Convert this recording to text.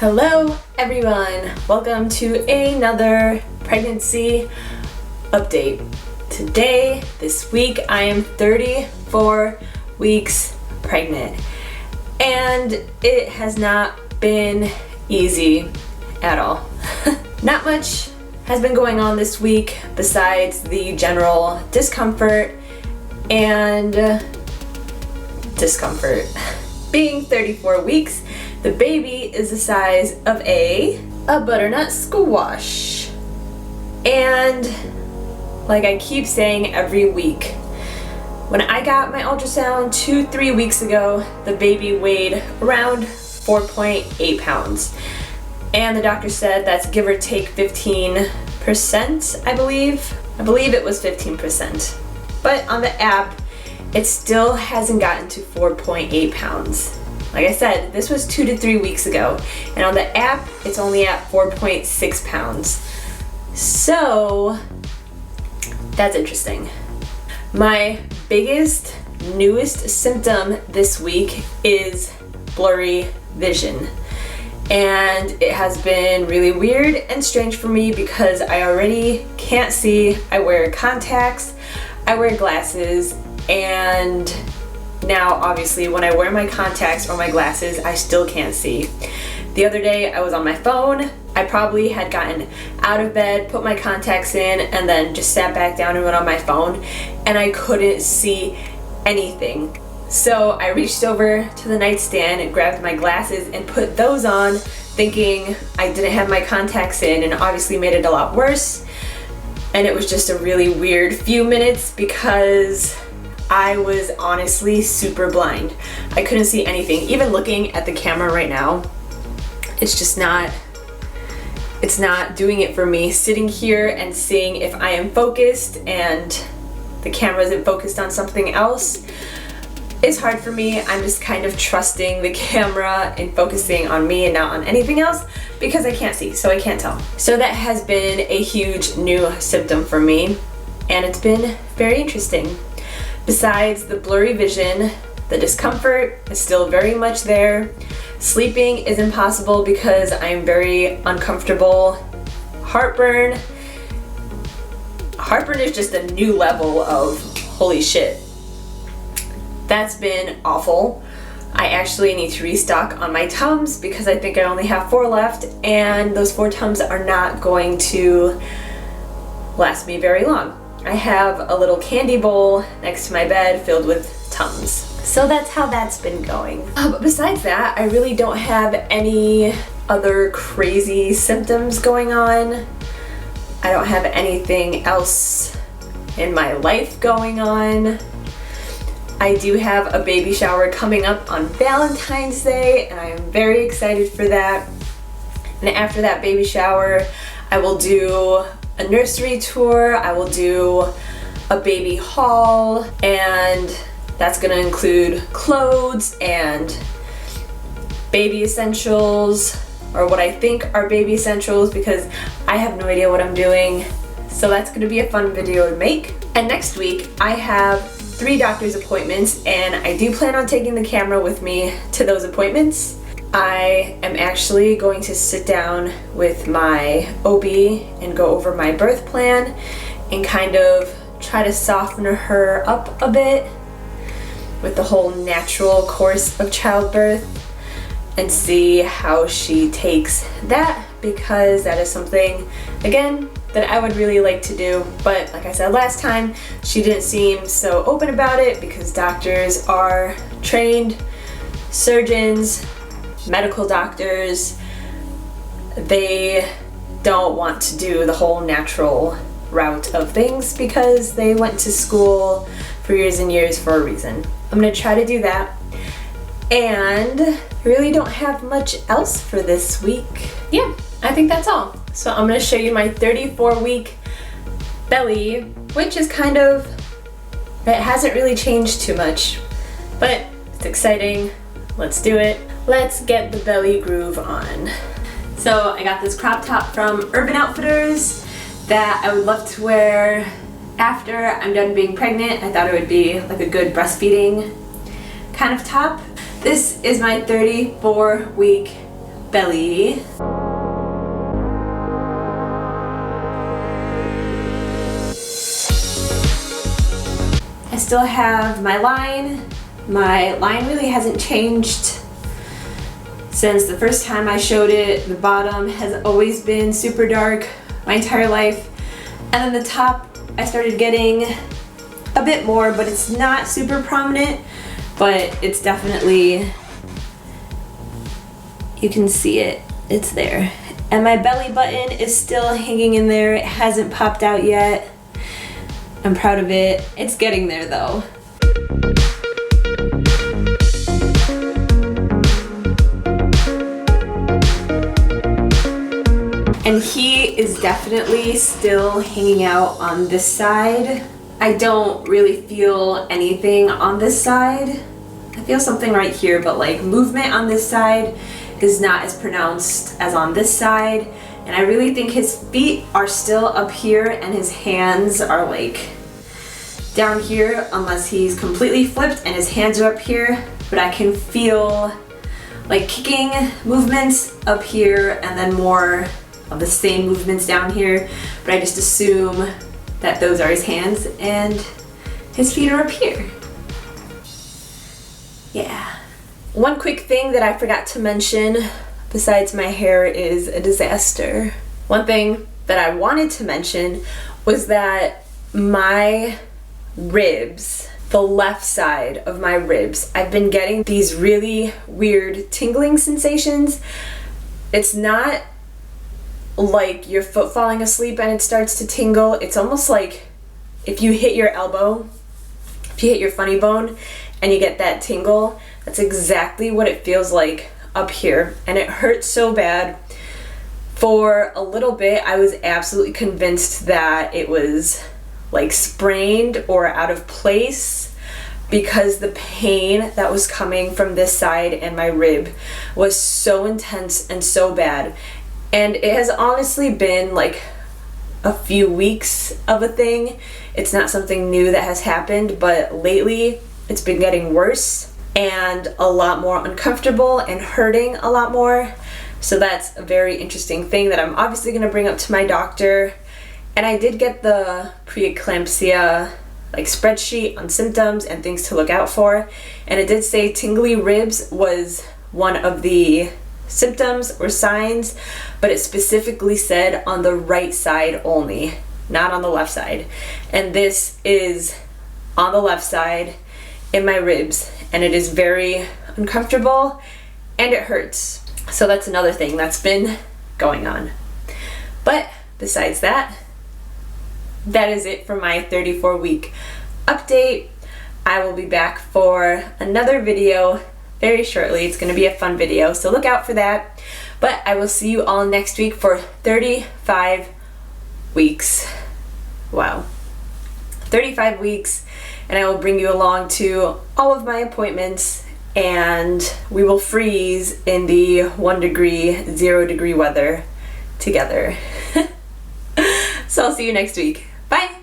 Hello everyone, welcome to another pregnancy update. Today, this week, I am 34 weeks pregnant and it has not been easy at all. Not much has been going on this week besides the general discomfort and discomfort. Being 34 weeks, the baby is the size of a butternut squash. And like I keep saying every week, when I got my ultrasound 2-3 weeks ago, the baby weighed around 4.8 pounds. And the doctor said that's give or take 15%, I believe. I believe it was 15%. But on the app, it still hasn't gotten to 4.8 pounds. Like I said, this was 2 to 3 weeks ago, and on the app, it's only at 4.6 pounds. So, that's interesting. My biggest, newest symptom this week is blurry vision. And it has been really weird and strange for me because I already can't see. I wear contacts, I wear glasses, and now, obviously, when I wear my contacts or my glasses, I still can't see. The other day, I was on my phone. I probably had gotten out of bed, put my contacts in, and then just sat back down and went on my phone, and I couldn't see anything. So I reached over to the nightstand and grabbed my glasses and put those on, thinking I didn't have my contacts in, and obviously made it a lot worse. And it was just a really weird few minutes because I was honestly super blind. I couldn't see anything. Even looking at the camera right now, it's not doing it for me. Sitting here and seeing if I am focused and the camera isn't focused on something else is hard for me. I'm just kind of trusting the camera and focusing on me and not on anything else because I can't see, so I can't tell. So that has been a huge new symptom for me, and it's been very interesting. Besides the blurry vision, the discomfort is still very much there. Sleeping is impossible because I'm very uncomfortable. Heartburn is just a new level of holy shit. That's been awful. I actually need to restock on my Tums because I think I only have 4 left, and those 4 Tums are not going to last me very long. I have a little candy bowl next to my bed filled with Tums. So that's how that's been going. But besides that, I really don't have any other crazy symptoms going on. I don't have anything else in my life going on. I do have a baby shower coming up on Valentine's Day, and I am very excited for that. And after that baby shower, I will do a nursery tour, I will do a baby haul, and that's gonna include clothes and baby essentials, or what I think are baby essentials because I have no idea what I'm doing. So that's gonna be a fun video to make. And next week, I have 3 doctor's appointments, and I do plan on taking the camera with me to those appointments. I am actually going to sit down with my OB and go over my birth plan and kind of try to soften her up a bit with the whole natural course of childbirth and see how she takes that, because that is something, again, that I would really like to do. But like I said last time, she didn't seem so open about it because doctors are trained surgeons, medical doctors. They don't want to do the whole natural route of things because they went to school for years and years for a reason. I'm gonna try to do that, and I really don't have much else for this week. Yeah, I think that's all. So I'm gonna show you my 34-week belly, which is kind of, it hasn't really changed too much, but it's exciting. Let's do it. Let's get the belly groove on. So I got this crop top from Urban Outfitters that I would love to wear after I'm done being pregnant. I thought it would be like a good breastfeeding kind of top. This is my 34-week belly. I still have my line. My line really hasn't changed since the first time I showed it. The bottom has always been super dark my entire life. And then the top, I started getting a bit more, but it's not super prominent, but it's definitely, you can see it, it's there. And my belly button is still hanging in there. It hasn't popped out yet. I'm proud of it. It's getting there though. And he is definitely still hanging out on this side. I don't really feel anything on this side. I feel something right here, but like movement on this side is not as pronounced as on this side. And I really think his feet are still up here and his hands are like down here, unless he's completely flipped and his hands are up here. But I can feel like kicking movements up here and then more of the same movements down here, but I just assume that those are his hands and his feet are up here. Yeah. One quick thing that I forgot to mention besides my hair is a disaster. One thing that I wanted to mention was that my ribs, the left side of my ribs, I've been getting these really weird tingling sensations. It's not like your foot falling asleep and it starts to tingle. It's almost like if you hit your elbow, if you hit your funny bone and you get that tingle, that's exactly what it feels like up here. And it hurts so bad. For a little bit, I was absolutely convinced that it was like sprained or out of place because the pain that was coming from this side and my rib was so intense and so bad. And it has honestly been like a few weeks of a thing. It's not something new that has happened, but lately it's been getting worse and a lot more uncomfortable and hurting a lot more. So that's a very interesting thing that I'm obviously gonna bring up to my doctor. And I did get the preeclampsia like spreadsheet on symptoms and things to look out for. And it did say tingly ribs was one of the symptoms or signs, but it specifically said on the right side only, not on the left side. And this is on the left side in my ribs, and it is very uncomfortable and it hurts. So that's another thing that's been going on. But besides that, that is it for my 34-week update. I will be back for another video very shortly. It's going to be a fun video, so look out for that. But I will see you all next week for 35 weeks. Wow. 35 weeks, and I will bring you along to all of my appointments, and we will freeze in the 1 degree, 0 degree weather together. So I'll see you next week. Bye!